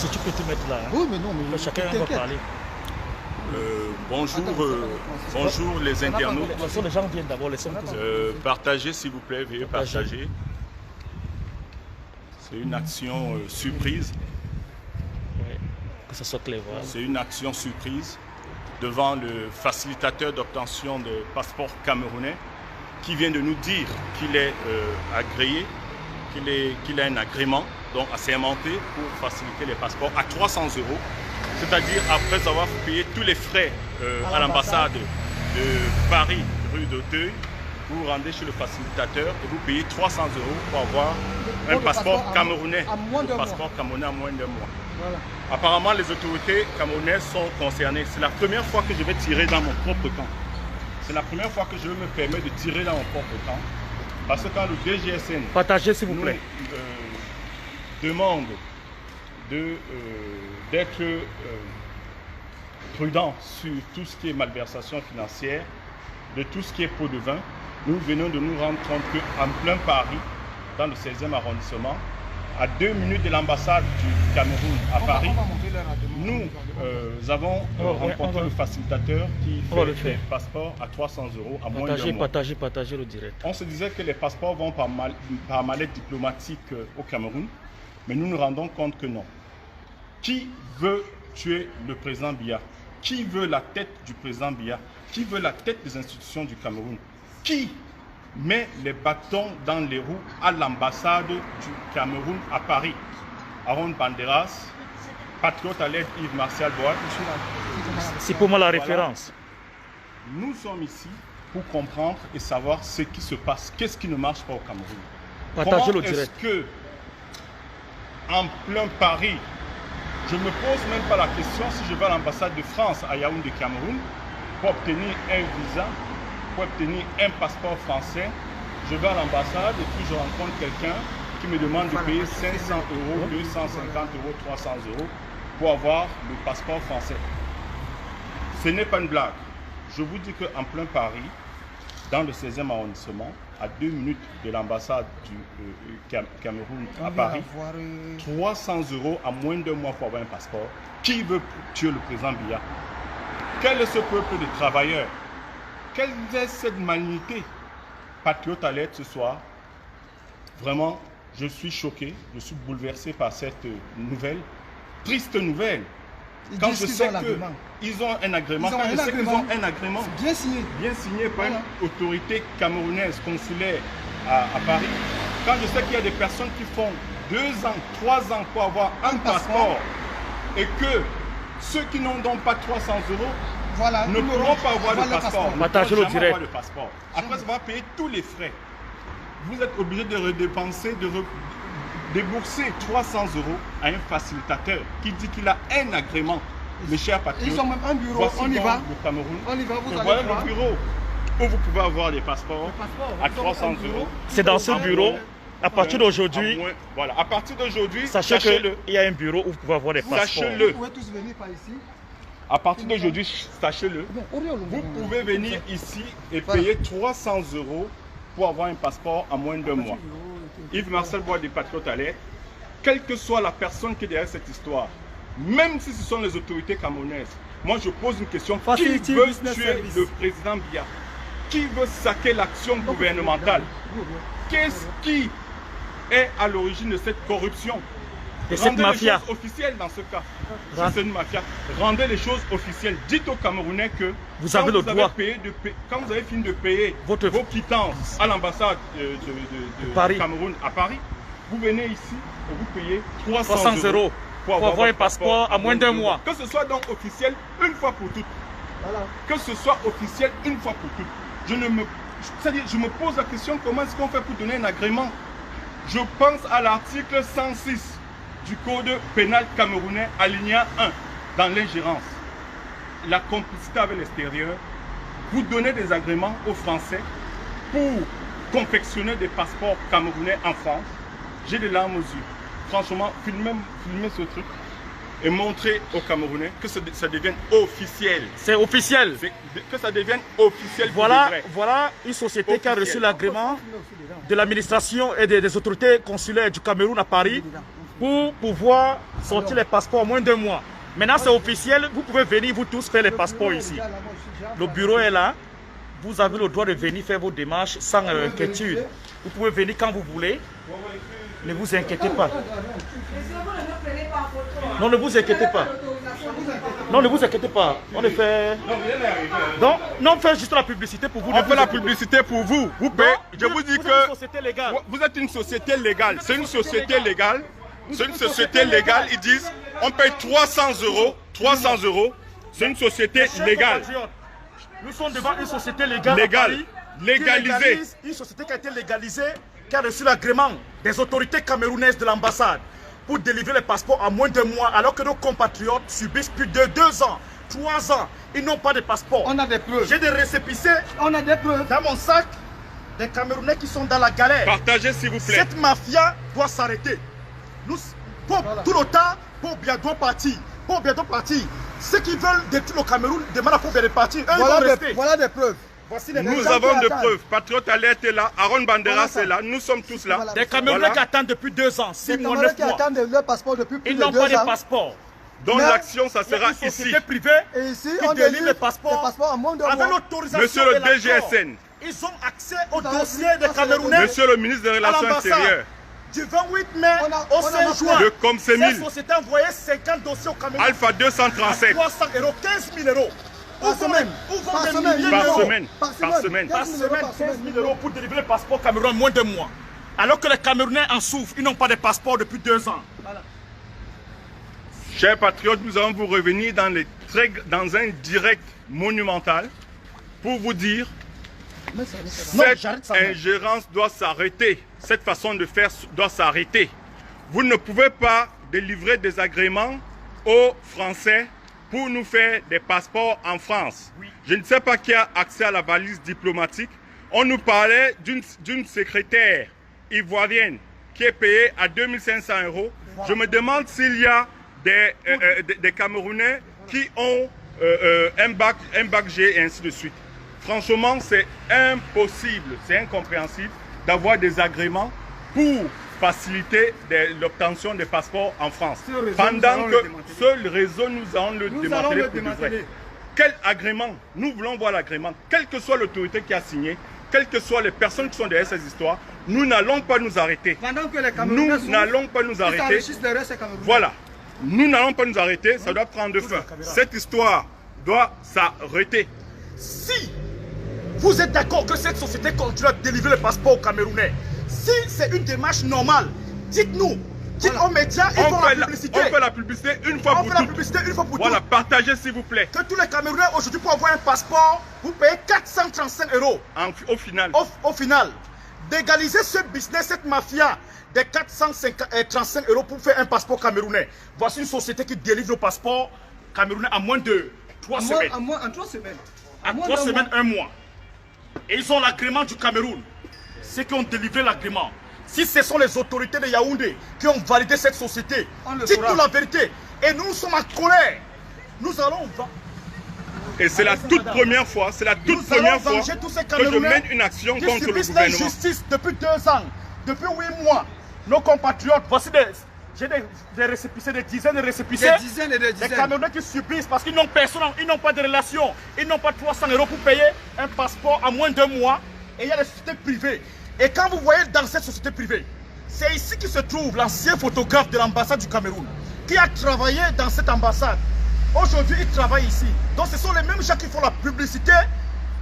Si tu peux te mettre là. Oui, mais non, mais Chacun va parler. Bonjour les internautes. Les gens viennent d'abord, Partagez s'il vous plaît, veuillez partager. C'est une action surprise. Oui, que ce soit clair. Voilà. C'est une action surprise devant le facilitateur d'obtention de passeport camerounais qui vient de nous dire qu'il est agréé, qu'il a un agrément donc assermenté pour faciliter les passeports à 300 €. C'est-à-dire après avoir payé tous les frais à l'ambassade de Paris, rue d'Auteuil, vous rendez chez le facilitateur et vous payez 300 € pour avoir un passeport camerounais. Passeport camerounais à moins d'un mois. Voilà. Apparemment, les autorités camerounaises sont concernées. C'est la première fois que je vais tirer dans mon propre camp. C'est la première fois que je me permets de tirer dans mon propre camp. Parce que quand le DGSN partagez s'il vous plaît. Demande d'être prudent sur tout ce qui est malversation financière, de tout ce qui est pot de vin, nous venons de nous rendre compte qu'en plein Paris, dans le 16e arrondissement, à 2 minutes de l'ambassade du Cameroun à Paris, nous avons rencontré le facilitateur qui fait les passeports à 300 € à moins d'un mois. Partagez le direct. On se disait que les passeports vont par mallette diplomatique au Cameroun, mais nous nous rendons compte que non. Qui veut tuer le président Biya? Qui veut la tête du président Biya? Qui veut la tête des institutions du Cameroun? Qui met les bâtons dans les roues à l'ambassade du Cameroun à Paris? Aaron Banderas, patriote à l'aide Yves Martial Boat. C'est pour moi la référence. Voilà. Nous sommes ici pour comprendre et savoir ce qui se passe. Qu'est-ce qui ne marche pas au Cameroun? Partagez le direct. Est-ce que, en plein Paris, je ne me pose même pas la question si je vais à l'ambassade de France à Yaoundé, Cameroun, pour obtenir un visa, pour obtenir un passeport français, je vais à l'ambassade et puis je rencontre quelqu'un qui me demande de payer 500 €, 250 €, 300 € pour avoir le passeport français. Ce n'est pas une blague. Je vous dis qu'en plein Paris, dans le 16e arrondissement, à 2 minutes de l'ambassade du Cameroun à Paris, 300 € à moins d'un mois pour avoir un passeport. Qui veut tuer le président Biya? Quel est ce peuple de travailleurs? Quelle est cette malignité? Patriote à l'aide ce soir. Vraiment, je suis choqué, je suis bouleversé par cette nouvelle, triste nouvelle. Quand je sais qu'ils ont un agrément, quand je sais qu'ils ont un agrément bien signé par une autorité camerounaise consulaire à Paris, quand je sais qu'il y a des personnes qui font 2 ans, 3 ans pour avoir un passeport et que ceux qui n'ont donc pas 300 € ne pourront pas avoir de passeport. Partagez le direct. Après avoir payé tous les frais, vous êtes obligé de redépenser, de débourser 300 € à un facilitateur qui dit qu'il a un agrément. Mes chers patriotes, ils ont même un bureau, on y va. Le Cameroun. On y va, vous allez voilà voir. le bureau où vous pouvez avoir des passeports à 300 €. C'est dans ce bureau. À partir d'aujourd'hui, voilà, à partir d'aujourd'hui, sachez qu'il y a un bureau où vous pouvez avoir des passeports. Sachez-le. Vous pouvez tous venir par ici. À partir d'aujourd'hui, sachez-le, vous pouvez venir ici et payer 300 € pour avoir un passeport à moins d'un mois. Yves Marcel Bois des Patriotes à l'aide, quelle que soit la personne qui est derrière cette histoire, même si ce sont les autorités camerounaises, moi je pose une question, qui veut tuer le président Biya? Qui veut saquer l'action gouvernementale? Qu'est-ce qui est à l'origine de cette corruption? Et cette mafia. Rendez les choses officielles dans ce cas. Si c'est une mafia, rendez les choses officielles. Dites aux Camerounais que vous avez le droit. Quand vous avez fini de payer vos quittances à l'ambassade de Cameroun à Paris, vous venez ici et vous payez 300 € pour avoir un passeport à moins d'un mois. Que ce soit donc officiel une fois pour toutes. Voilà. Que ce soit officiel une fois pour toutes. Je me pose la question, comment est-ce qu'on fait pour donner un agrément? Je pense à l'article 106 du code pénal camerounais, alinéa 1, dans l'ingérence. La complicité avec l'extérieur, vous donnez des agréments aux Français pour confectionner des passeports camerounais en France. J'ai des larmes aux yeux. Franchement, filmez ce truc et montrer aux Camerounais que ça devienne officiel. C'est officiel. Que ça devienne officiel. Voilà une société qui a reçu l'agrément de l'administration et des autorités consulaires du Cameroun à Paris pour pouvoir sortir les passeports en moins d'1 mois. Maintenant, c'est officiel. Vous pouvez venir, vous tous, faire les passeports ici. Le bureau est là. Vous avez le droit de venir faire vos démarches sans inquiétude. Vous pouvez venir quand vous voulez. Ne vous inquiétez pas. Non, ne vous inquiétez pas. Non, ne vous inquiétez pas. On est fait. Donc, non, on fait juste la publicité pour vous. On fait la publicité pour vous. Vous payez. Je vous dis que vous êtes une société légale. C'est une société légale. C'est une société légale. Ils disent on paye 300 euros. 300 euros. C'est une société légale. Nous sommes devant une société légale. Légalisée. Une société qui a été légalisée, qui a reçu l'agrément des autorités camerounaises de l'ambassade pour délivrer les passeports en moins d'1 mois, alors que nos compatriotes subissent plus de 2 ans, 3 ans. Ils n'ont pas de passeport. On a des preuves. J'ai des récépissés. On a des preuves. Dans mon sac, des Camerounais qui sont dans la galère. Partagez s'il vous plaît. Cette mafia doit s'arrêter. Pour tout le temps, pour bientôt partir. Pour bientôt partir. Ceux qui veulent détruire le Cameroun demandent à Paul de partir. Voilà des preuves. Nous avons des preuves. Patriote Alerte est là, Aaron Banderas est là, nous sommes tous là. Des Camerounais qui attendent depuis 2 ans, 6 mois, 9 mois. Qui attendent leur passeport depuis plus Ils de 2 ans. n'ont pas de passeport. Donc l'action, ça sera une ici. société privée Et ici, qui on délivre délivre les passeports en moins de avec mois. l'autorisation. Monsieur le et l'accord. DGSN. Ils ont accès au dossier des Camerounais. Monsieur le ministre des Relations extérieures. Du 28 mai au 5 juin. Le Comsemil. Cette société a envoyé 50 dossiers au Cameroun. Alpha 237. 300 euros, 15 000 euros. Par semaine. Par semaine. 15 000 euros pour délivrer le passeport camerounais en moins d'1 mois. Alors que les Camerounais en souffrent, ils n'ont pas de passeport depuis 2 ans. Voilà. Chers patriotes, nous allons vous revenir dans un direct monumental pour vous dire cette ingérence doit s'arrêter. Cette façon de faire doit s'arrêter. Vous ne pouvez pas délivrer des agréments aux Français pour nous faire des passeports en France. Oui. Je ne sais pas qui a accès à la valise diplomatique. On nous parlait d'une secrétaire ivoirienne qui est payée à 2500 euros. Voilà. Je me demande s'il y a des Camerounais qui ont un bac G et ainsi de suite. Franchement, c'est impossible, c'est incompréhensible d'avoir des agréments pour faciliter l'obtention des passeports en France. Pendant que ce réseau, nous allons le démanteler pour de vrai. Quel agrément? Nous voulons voir l'agrément. Quelle que soit l'autorité qui a signé, quelles que soient les personnes qui sont derrière ces histoires, nous n'allons pas nous arrêter. Nous n'allons pas nous arrêter. Voilà. Nous n'allons pas nous arrêter, ça doit prendre fin. Cette histoire doit s'arrêter. Si vous êtes d'accord que cette société continue à délivrer le passeport aux Camerounais, si c'est une démarche normale, dites-nous. Dites aux médias, ils font la publicité. On fait la publicité une fois pour toutes. Voilà, partagez s'il vous plaît. Que tous les Camerounais aujourd'hui pour avoir un passeport, vous payez 435 euros. Au final. Au final. D'égaliser ce business, cette mafia des 435 euros pour faire un passeport camerounais. Voici une société qui délivre le passeport camerounais en moins de 3 semaines. En 3 semaines. En 3 semaines, 1 mois. Et ils ont l'agrément du Cameroun. Ceux qui ont délivré l'agrément. Si ce sont les autorités de Yaoundé qui ont validé cette société, dites-nous la vérité. Et nous sommes en colère. Nous allons... Et c'est la toute première fois, c'est la toute première fois que je mène une action contre le gouvernement. Justice depuis 2 ans, depuis 8 mois. Nos compatriotes, voici j'ai des récépissés, des dizaines de récépissés. Des Camerounais qui subissent parce qu'ils n'ont personne, ils n'ont pas de relation. Ils n'ont pas 300 euros pour payer un passeport à moins d'1 mois. Et il y a des sociétés privées. Et quand vous voyez dans cette société privée, c'est ici que se trouve l'ancien photographe de l'ambassade du Cameroun, qui a travaillé dans cette ambassade. Aujourd'hui, il travaille ici. Donc ce sont les mêmes gens qui font la publicité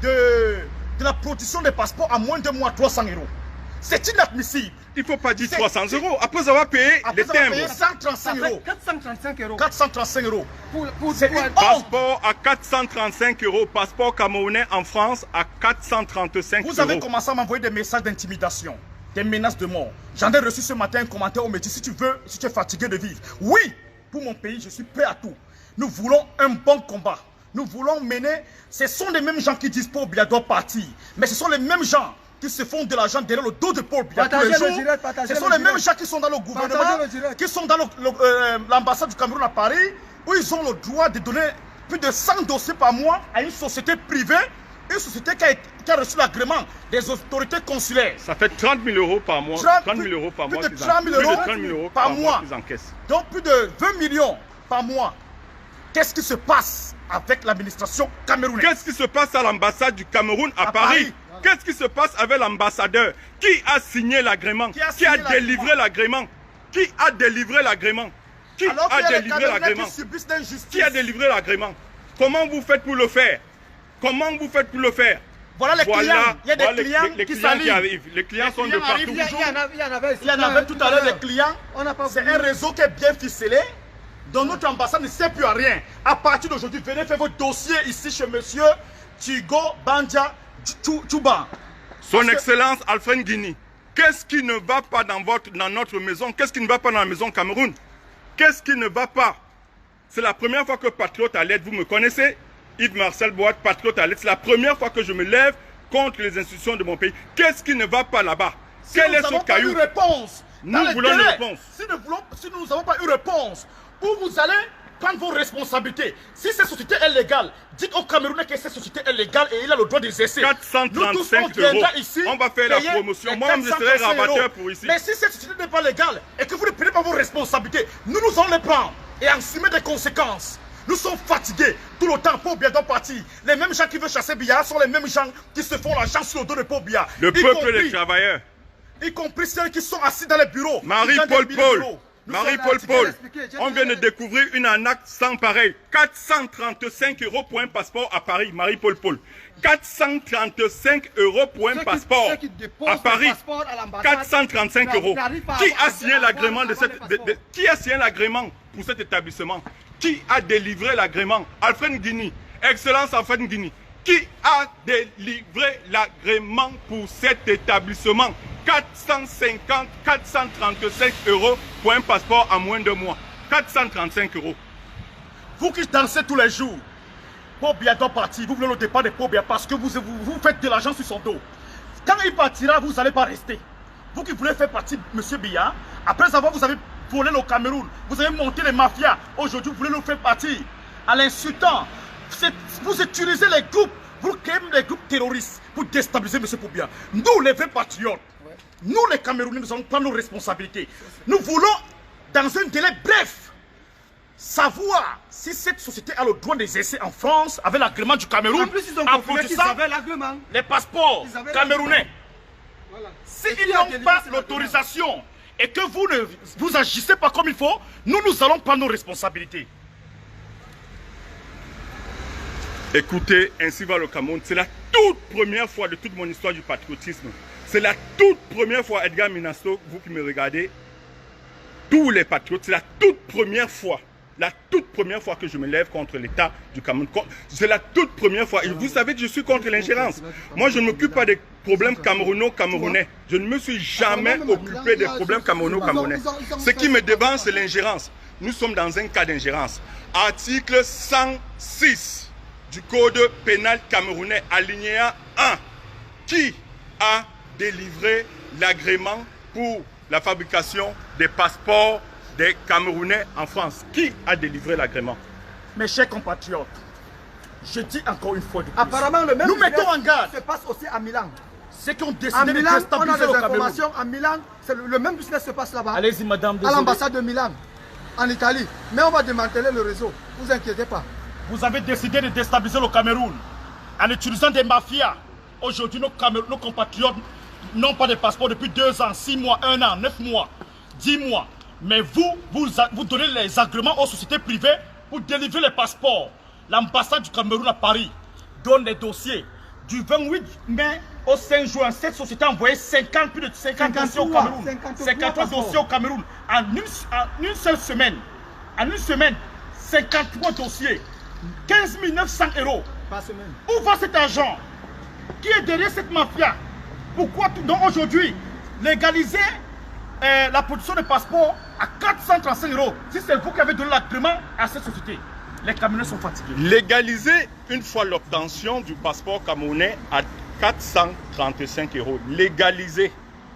de la production des passeports à moins de mois, 300 euros. C'est inadmissible. Il ne faut pas dire 300 euros. Après avoir payé les timbres. 135 euros. 435 euros. 435 euros. C'est une passeport à 435 euros. Passeport camerounais en France à 435 euros. Vous avez commencé à m'envoyer des messages d'intimidation, des menaces de mort. J'en ai reçu ce matin un commentaire où me dit si tu es fatigué de vivre. Oui, pour mon pays, je suis prêt à tout. Nous voulons un bon combat. Nous voulons mener. Ce sont les mêmes gens qui disent Paul Biya doit partir. Mais ce sont les mêmes gens qui se font de l'argent derrière le dos de Paul Biya tous les jours. Ce sont les mêmes gens qui sont dans le gouvernement, qui sont dans l'ambassade du Cameroun à Paris, où ils ont le droit de donner plus de 100 dossiers par mois à une société privée Une société qui a reçu l'agrément des autorités consulaires. Ça fait 30 000 euros par mois. 30 000 euros par mois. Plus de 30 000 euros par mois. Qu'ils encaissent. Donc plus de 20 millions par mois. Qu'est-ce qui se passe avec l'administration camerounaise? Qu'est-ce qui se passe à l'ambassade du Cameroun à Paris? Qu'est-ce qui se passe avec l'ambassadeur? Qui a signé l'agrément? Qui a délivré l'agrément? Qui a délivré l'agrément? Qui a délivré l'agrément? Qui a délivré l'agrément? Comment vous faites pour le faire? Comment vous faites pour le faire? Voilà les clients. Il y a des clients qui arrivent. Les clients sont de partout. Il y en avait tout à l'heure des clients. C'est un réseau qui est bien ficelé. Donc notre ambassade ne sert plus à rien. À partir d'aujourd'hui, venez faire vos dossiers ici chez monsieur Tigo Banja Tchouba. Son Excellence Alfred Guini, qu'est-ce qui ne va pas dans notre maison? Qu'est-ce qui ne va pas dans la maison Cameroun? Qu'est-ce qui ne va pas? C'est la première fois que Patriote à l'aide, vous me connaissez, Yves-Marcel Boat, Patriote à l'aide, c'est la première fois que je me lève contre les institutions de mon pays. Qu'est-ce qui ne va pas là-bas? Quel est ce caillou? Nous voulons une réponse. Si nous n'avons pas eu réponse, où vous allez prendre vos responsabilités? Si cette société est légale, dites au Camerounais que cette société est légale et il a le droit d'exercer. 435 euros. Ici, on va faire la promotion. Moi, je serai rabatteur pour ici. Mais si cette société n'est pas légale et que vous ne prenez pas vos responsabilités, nous allons les prendre et assumer des conséquences. Nous sommes fatigués. Tout le temps, Paul Biya doit partir. Les mêmes gens qui veulent chasser Biya sont les mêmes gens qui se font la chance sur le dos de Paul Biya. Le peuple des travailleurs. Y compris ceux qui sont assis dans les bureaux. Marie-Paul, on vient de découvrir une arnaque sans pareil. 435 euros pour un passeport à Paris, Marie-Paul. 435 euros pour un passeport à Paris. 435 euros. Qui a signé l'agrément qui a signé l'agrément pour cet établissement? Qui a délivré l'agrément? Alfred Guini, Excellence Alfred Guini. Qui a délivré l'agrément pour cet établissement? 435 euros pour un passeport à moins de mois. 435 euros. Vous qui dansez tous les jours, Paul Biya doit partir. Vous voulez le départ de Paul Biya parce que vous faites de l'argent sur son dos. Quand il partira, vous n'allez pas rester. Vous qui voulez faire partie de M. Biya, après avoir vous avez volé le Cameroun, vous avez monté les mafias. Aujourd'hui, vous voulez le faire partir à l'insultant. Vous utilisez les groupes, vous créez des groupes terroristes pour déstabiliser M. Paul Biya. Nous, les vrais patriotes, nous les Camerounais, nous allons prendre nos responsabilités. Nous voulons, dans un délai bref, savoir si cette société a le droit d'exercer en France avec l'agrément du Cameroun. En plus, ils ont confirmé qu'ils avaient l'agrément. Les passeports camerounais. Voilà. S'ils n'ont pas l'autorisation et que vous agissez pas comme il faut, nous allons prendre nos responsabilités. Écoutez, ainsi va le Cameroun. C'est la toute première fois de toute mon histoire du patriotisme. C'est la toute première fois, Edgar Minasso, vous qui me regardez, tous les patriotes, c'est la toute première fois que je me lève contre l'État du Cameroun. C'est la toute première fois. Et vous savez que je suis contre l'ingérence. Moi, je ne m'occupe pas des problèmes camerouno-camerounais. Je ne me suis jamais occupé des problèmes camerouno-camerounais. Ce qui me dérange, c'est l'ingérence. Nous sommes dans un cas d'ingérence. Article 106 du Code pénal camerounais, alinéa 1, qui a délivré l'agrément pour la fabrication des passeports des Camerounais en France. Qui a délivré l'agrément? Mes chers compatriotes, je dis encore une fois de plus. Apparemment, le même nous mettons en garde. Se passe aussi à Milan. Ceux qui ont décidé de déstabiliser le Cameroun. À Milan, le même business se passe là-bas. Allez-y, madame. À l'ambassade de Milan, en Italie. Mais on va démanteler le réseau. Ne vous inquiétez pas. Vous avez décidé de déstabiliser le Cameroun en utilisant des mafias. Aujourd'hui, nos compatriotes n'ont pas de passeport depuis 2 ans, 6 mois, 1 an, 9 mois, 10 mois. Mais vous donnez les agréments aux sociétés privées pour délivrer les passeports. L'ambassade du Cameroun à Paris donne les dossiers. Du 28 mai au 5 juin, cette société a envoyé plus de 50 dossiers au Cameroun. 53 dossiers au Cameroun. En une seule semaine. En une semaine, 53 dossiers. 15 900 euros. Par semaine. Où va cet argent? Qui est derrière cette mafia? Pourquoi donc aujourd'hui légaliser la production de passeports à 435 euros si c'est vous qui avez donné l'agrément à cette société? Les Camerounais sont fatigués. Légaliser une fois l'obtention du passeport camerounais à 435 euros. Légaliser.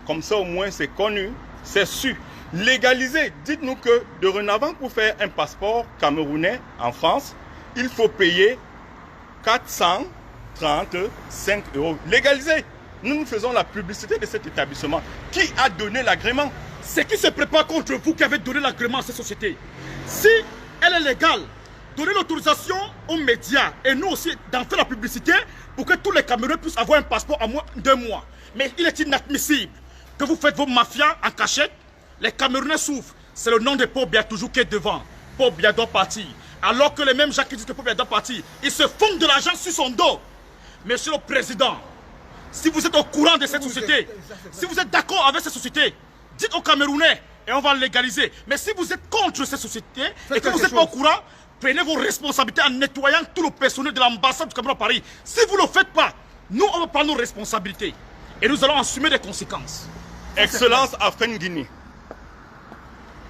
Comme ça au moins c'est connu, c'est sûr. Légaliser. Dites-nous que dorénavant pour faire un passeport camerounais en France, il faut payer 400 35 €. Légalisé. Nous faisons la publicité de cet établissement. Qui a donné l'agrément? C'est qui se prépare contre vous qui avez donné l'agrément à cette société. Si elle est légale, donnez l'autorisation aux médias et nous aussi d'en faire la publicité pour que tous les Camerounais puissent avoir un passeport en moins de 2 mois. Mais il est inadmissible que vous faites vos mafias en cachette. Les Camerounais souffrent. C'est le nom de Paul Biya toujours qui est devant. Paul Biya doit partir. Alors que les mêmes gens qui disent que Paul Biya doit partir, ils se font de l'argent sur son dos. Monsieur le Président, si vous êtes au courant de cette société, si vous êtes d'accord avec cette société, dites aux Camerounais et on va légaliser. Mais si vous êtes contre cette société et que vous n'êtes pas au courant, prenez vos responsabilités en nettoyant tout le personnel de l'ambassade du Cameroun à Paris. Si vous ne le faites pas, nous on va prendre nos responsabilités et nous allons assumer les conséquences. Excellence Afren Guinée,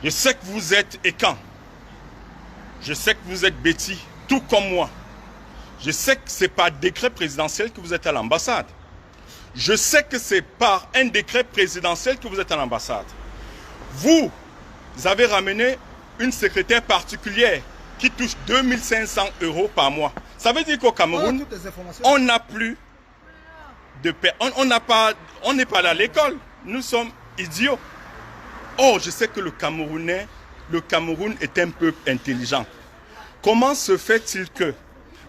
je sais que vous êtes écan. Je sais que vous êtes bêtis, tout comme moi. Je sais que c'est par décret présidentiel que vous êtes à l'ambassade. Je sais que c'est par un décret présidentiel que vous êtes à l'ambassade. Vous avez ramené une secrétaire particulière qui touche 2500 € par mois. Ça veut dire qu'au Cameroun, on n'a plus de paix. On n'est pas à l'école. Nous sommes idiots. Or, je sais que le Cameroun est un peuple intelligent. Comment se fait-il que,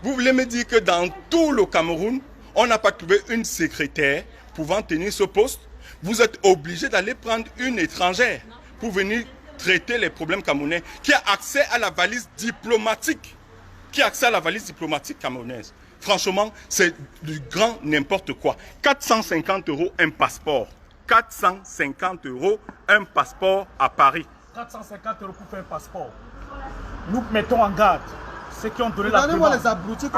vous voulez me dire que dans tout le Cameroun, on n'a pas trouvé une secrétaire pouvant tenir ce poste? Vous êtes obligé d'aller prendre une étrangère pour venir traiter les problèmes camerounais, qui a accès à la valise diplomatique, camerounaise. Franchement, c'est du grand n'importe quoi. 450 € un passeport. 450 € un passeport à Paris. 450 € pour faire un passeport. Nous mettons en garde ceux qui ont donné l'agrément à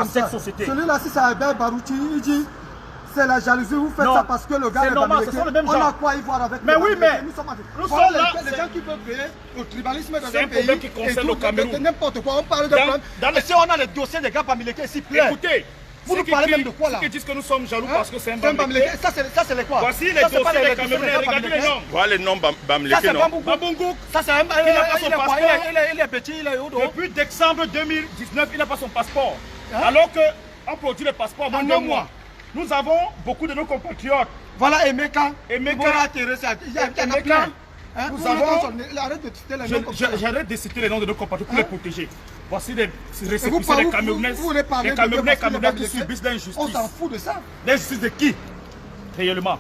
cette société. Celui-là, si c'est Albert Barouti, il dit c'est la jalousie, vous faites ça parce que le gars est normal, ce sont les mêmes gens. On a quoi y voir avec mais oui, mais nous sommes là. Les gens qui veulent créer le tribalisme dans un pays. C'est un problème qui concerne le Cameroun. N'importe quoi, on parle de problème. Si on a les dossiers des gars Bamileke ici, écoutez, vous nous parlez même de quoi là? Ceux qui disent que nous sommes jaloux parce que c'est un Bamileke. Ça c'est les quoi? Voici les dossiers des Camerounais, regardez les noms. Voilà les noms Bamileke. Ça c'est Bamboungouk. Ça c'est un. Il est petit, il est haut. Depuis décembre 2019, il n'a pas son passeport. Alors qu'on produit le passeport en 2 mois. Nous avons beaucoup de nos compatriotes. Voilà Emeka. Emeka. Nous avons. Arrête de citer les noms. J'arrête de citer les noms de nos compatriotes pour les protéger. Voici des récépissés des Camerounais. Les Camerounais qui subissent l'injustice. On s'en fout de ça. L'injustice de qui? Réellement.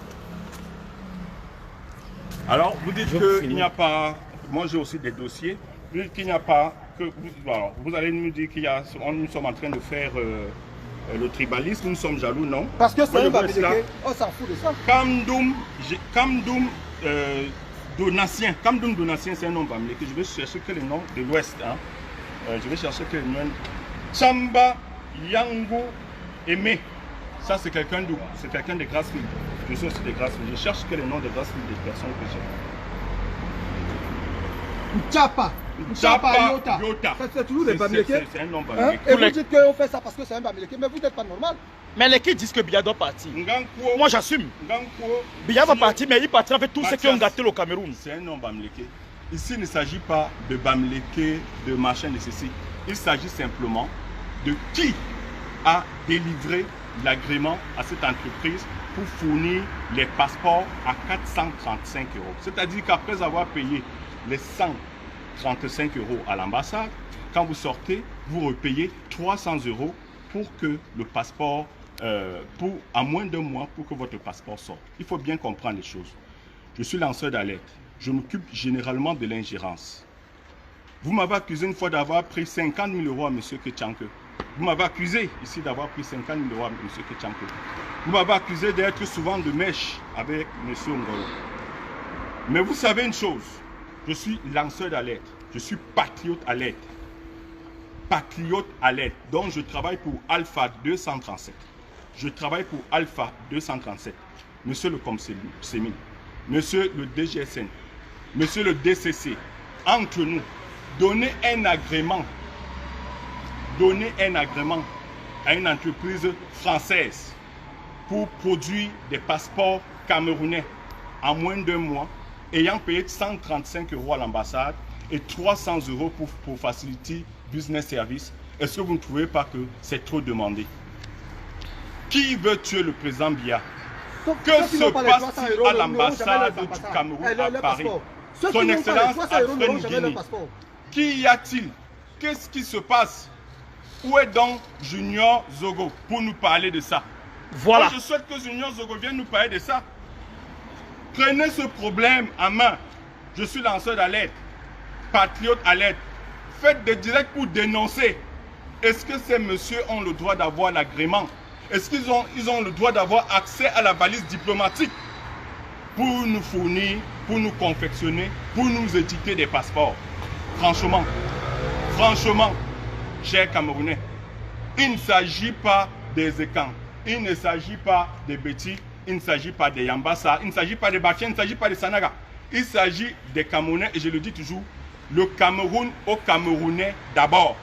Alors, vous dites qu'il n'y a pas. Moi, j'ai aussi des dossiers. Vous dites qu'il n'y a pas. Vous allez nous dire qu'il y a. Nous sommes en train de faire. Le tribalisme, nous sommes jaloux, non? Parce que c'est un Bamileke, on s'en fout de ça. Kamdoum Donatien, c'est un nom Bamileke. Je vais chercher que les noms de l'Ouest. Hein. Je vais chercher que les noms. Chamba Yango Aimé. Ça, c'est quelqu'un de Grassfield. Je suis aussi de Grassfield. Je cherche que les noms de Grassfield des personnes que j'ai. Chapa Yota. C'est toujours des Bamileke. C'est un nom Bamileke. Et vous dites qu'on fait ça parce que c'est un Bamileke, mais vous n'êtes pas normal. Mais les qui disent que Biya doit partir. Moi j'assume. Biya va partir, mais il partira avec tous ceux qui ont gâté le Cameroun. C'est un nom Bamileke. Ici, il ne s'agit pas de Bamileke, de machin, de ceci. Il s'agit simplement de qui a délivré l'agrément à cette entreprise pour fournir les passeports à 435 €. C'est-à-dire qu'après avoir payé les 135 € à l'ambassade, quand vous sortez, vous repayez 300 € pour que le passeport, à moins d'1 mois, pour que votre passeport sorte. Il faut bien comprendre les choses. Je suis lanceur d'alerte. Je m'occupe généralement de l'ingérence. Vous m'avez accusé une fois d'avoir pris 50 000 € à M. Ketchanke. Vous m'avez accusé ici d'avoir pris 50 000 € à M. Ketchanke. Vous m'avez accusé d'être souvent de mèche avec M. Ngolo. Mais vous savez une chose, je suis lanceur d'alerte. Je suis patriote alerte. Patriote alerte. Donc je travaille pour Alpha 237. Je travaille pour Alpha 237. Monsieur le Comsémin, Monsieur le DGSN, Monsieur le DCC, entre nous, donnez un agrément à une entreprise française pour produire des passeports camerounais en moins d'1 mois, ayant payé 135 € à l'ambassade et 300 € pour faciliter business service. Est-ce que vous ne trouvez pas que c'est trop demandé? Qui veut tuer le président Biya? Que se passe-t-il à l'ambassade du Cameroun à Paris? Son Excellence Alfred Guinée. Qui y a-t-il? Qu'est-ce qui se passe? Où est donc Junior Zogo pour nous parler de ça? Voilà. Moi, je souhaite que Junior Zogo vienne nous parler de ça. Prenez ce problème en main. Je suis lanceur d'alerte, patriote alerte. Faites des directs pour dénoncer. Est-ce que ces messieurs ont le droit d'avoir l'agrément? Est-ce qu'ils ont le droit d'avoir accès à la valise diplomatique pour nous fournir, pour nous confectionner, pour nous éditer des passeports? Franchement, chers Camerounais, il ne s'agit pas des écans, il ne s'agit pas des bêtis, il ne s'agit pas des Yambassa, il ne s'agit pas des Bachien, il ne s'agit pas des Sanaga. Il s'agit des Camerounais, et je le dis toujours, le Cameroun aux Camerounais d'abord.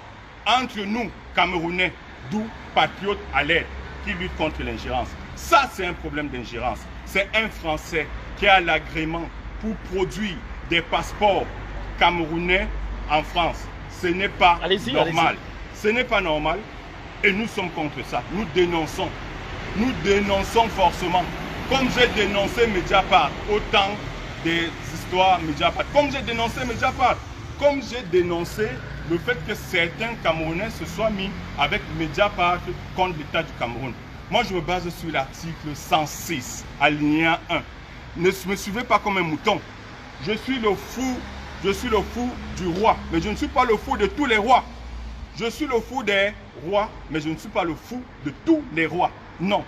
Entre nous, Camerounais, d'où patriotes à l'aide, qui luttent contre l'ingérence. Ça, c'est un problème d'ingérence. C'est un Français qui a l'agrément pour produire des passeports camerounais en France. Ce n'est pas normal. Ce n'est pas normal et nous sommes contre ça. Nous dénonçons forcément. Comme j'ai dénoncé Mediapart, autant des histoires Mediapart. Comme j'ai dénoncé Mediapart, comme j'ai dénoncé le fait que certains Camerounais se soient mis avec Mediapart contre l'État du Cameroun. Moi, je me base sur l'article 106, alinéa 1. Ne me suivez pas comme un mouton. Je suis le fou du roi, mais je ne suis pas le fou de tous les rois. Je suis le fou des rois, mais je ne suis pas le fou de tous les rois. Non.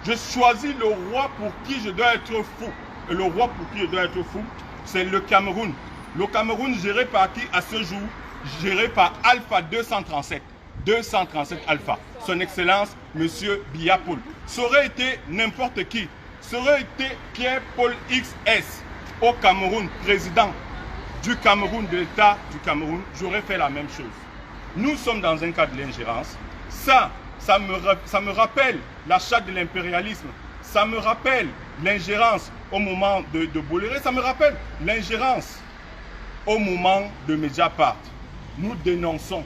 Je choisis le roi pour qui je dois être fou. Et le roi pour qui je dois être fou, c'est le Cameroun. Le Cameroun géré par qui à ce jour? Géré par Alpha 237. 237 Alpha. Son Excellence, Monsieur Biya Paul. Ça aurait été n'importe qui. Ça aurait été Pierre-Paul XS au Cameroun, président du Cameroun, de l'État du Cameroun. J'aurais fait la même chose. Nous sommes dans un cas de l'ingérence. Ça me rappelle l'achat de l'impérialisme. Ça me rappelle l'ingérence au moment de Bolloré. Ça me rappelle l'ingérence au moment de Mediapart. Nous dénonçons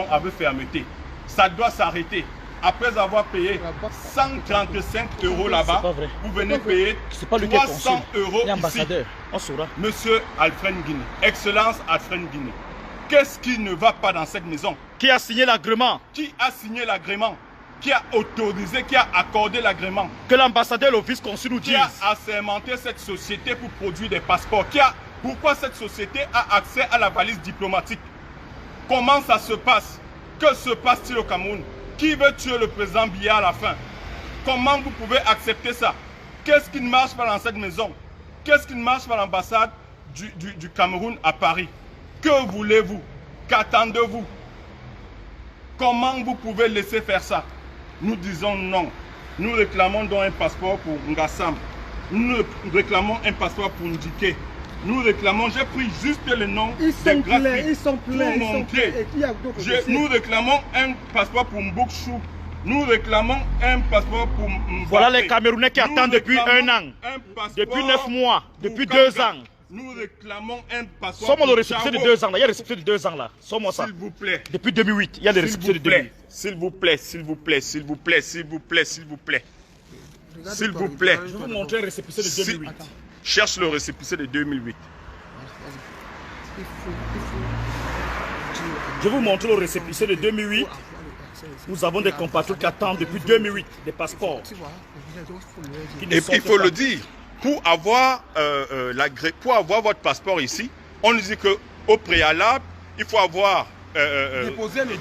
avec fermeté. Ça doit s'arrêter. Après avoir payé 135 € là-bas, vous venez payer 300 € ici. On saura. Monsieur Alfred Guinée, Excellence Alfred Guinée. Qu'est-ce qui ne va pas dans cette maison? Qui a signé l'agrément? Qui a signé l'agrément? Qui a autorisé, qui a accordé l'agrément? Que l'ambassadeur et le vice-consul nous disent. Qui a assermenté cette société pour produire des passeports? Pourquoi cette société a accès à la valise diplomatique? Comment ça se passe? Que se passe-t-il au Cameroun? Qui veut tuer le président Biya à la fin? Comment vous pouvez accepter ça? Qu'est-ce qui ne marche pas dans cette maison? Qu'est-ce qui ne marche pas à l'ambassade du Cameroun à Paris? Que voulez-vous? Qu'attendez-vous? Comment vous pouvez laisser faire ça? Nous disons non. Nous réclamons donc un passeport pour Ngassam. Nous réclamons un passeport pour Ndike. Nous réclamons, j'ai pris juste le nom des graphiques pour montrer. Nous réclamons un passeport pour Mbouchou. Nous réclamons un passeport pour Mbappé. Voilà les Camerounais qui attendent depuis 1 an, depuis 9 mois, depuis 2 ans. Nous réclamons un passeport. Sommes le récépissé de 2 ans là. Il y a le récépissé de 2 ans là. Sommes ça. S'il vous plaît. Depuis 2008, il y a le récépissé de 2008. S'il vous plaît, s'il vous plaît, s'il vous plaît, s'il vous plaît, s'il vous plaît. S'il vous plaît. Je vais vous montrer le récépissé de 2008. Cherche le récépissé de 2008. Je vais vous montrer le récépissé de 2008. Nous avons des compatriotes qui attendent depuis 2008 des passeports. Et il faut le dire, pour avoir votre passeport ici, on nous dit qu'au préalable, il faut avoir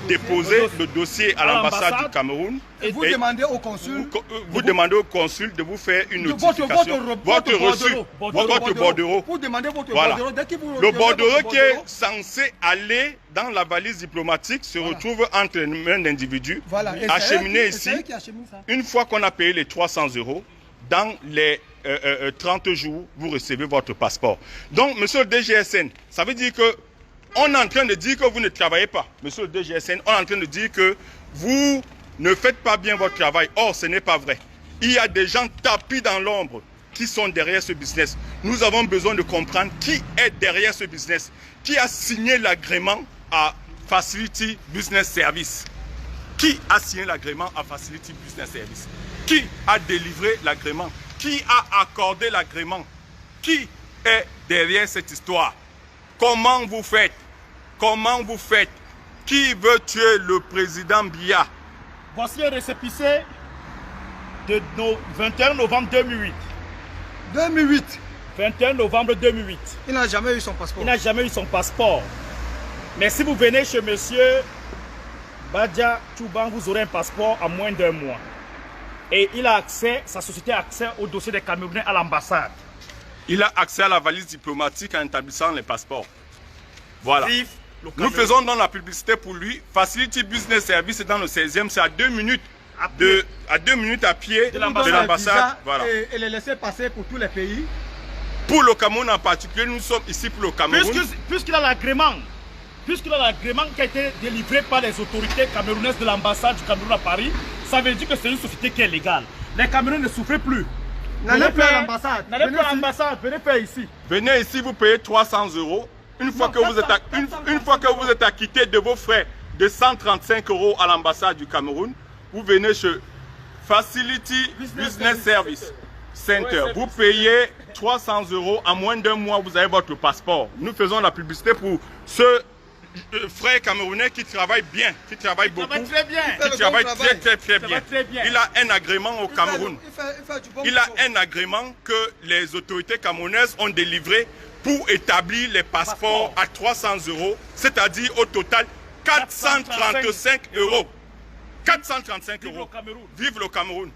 déposé le dossier à l'ambassade du Cameroun. Et vous demandez au consul. Vous demandez au consul de vous faire une notification. Votre reçu, votre bordereau. Vous demandez votre voilà. bordereau. Le bordereau qui est censé aller dans la valise diplomatique se retrouve entre les mains d'individus, acheminé ici. Une fois qu'on a payé les 300 €, dans les 30 jours, vous recevez votre passeport. Donc, monsieur le DGSN, ça veut dire que on est en train de dire que vous ne travaillez pas. Monsieur le DGSN, on est en train de dire que vous ne faites pas bien votre travail. Or, ce n'est pas vrai. Il y a des gens tapis dans l'ombre qui sont derrière ce business. Nous avons besoin de comprendre qui est derrière ce business. Qui a signé l'agrément à Facility Business Service? Qui a signé l'agrément à Facility Business Service? Qui a délivré l'agrément? Qui a accordé l'agrément? Qui est derrière cette histoire? Comment vous faites? Comment vous faites? Qui veut tuer le président Biya? Voici un récépissé de 21 novembre 2008. 2008. 21 novembre 2008. Il n'a jamais eu son passeport. Il n'a jamais eu son passeport. Mais si vous venez chez monsieur Badja Tchouban, vous aurez un passeport en moins d'1 mois. Et il a accès, sa société a accès au dossier des Camerounais à l'ambassade. Il a accès à la valise diplomatique en établissant les passeports. Voilà. Nous faisons dans la publicité pour lui. Facility Business Service est dans le 16e, c'est à 2 minutes. À 2 minutes à pied de l'ambassade. Voilà. Et les laisser passer pour tous les pays. Pour le Cameroun en particulier, nous sommes ici pour le Cameroun. Puisqu'il a l'agrément, qui a été délivré par les autorités camerounaises de l'ambassade du Cameroun à Paris, ça veut dire que c'est une société qui est légale. Les Camerounais ne souffrent plus. N'allez plus à l'ambassade. N'allez plus à l'ambassade, venez faire ici. Venez ici, vous payez 300 €. Une fois que vous êtes acquitté de vos frais de 135 € à l'ambassade du Cameroun, vous venez chez Facility Business Service Center. Vous payez 300 € en moins d'1 mois, vous avez votre passeport. Nous faisons la publicité pour ce frère camerounais qui travaille bien, qui travaille beaucoup, qui travaille très bien. Il a un agrément au Cameroun. Il a un agrément que les autorités camerounaises ont délivré pour établir les passeports à 300 €, c'est-à-dire au total 435 €. 435 €. Vive le Cameroun.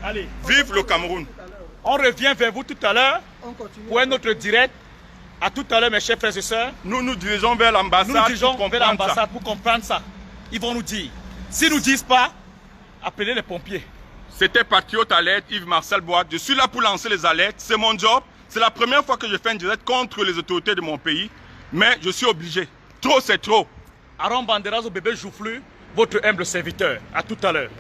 Allez. Vive le Cameroun. On revient vers vous tout à l'heure pour un autre direct. À tout à l'heure, mes chers frères et sœurs. Nous nous dirigeons vers l'ambassade pour comprendre ça. Ils vont nous dire. S'ils ne nous disent pas, appelez les pompiers. C'était Patriote Alerte, Yves-Marcel Bois. Je suis là pour lancer les alertes. C'est mon job. C'est la première fois que je fais un direct contre les autorités de mon pays. Mais je suis obligé. Trop, c'est trop. Aaron Banderas au bébé Joufflu, votre humble serviteur. À tout à l'heure.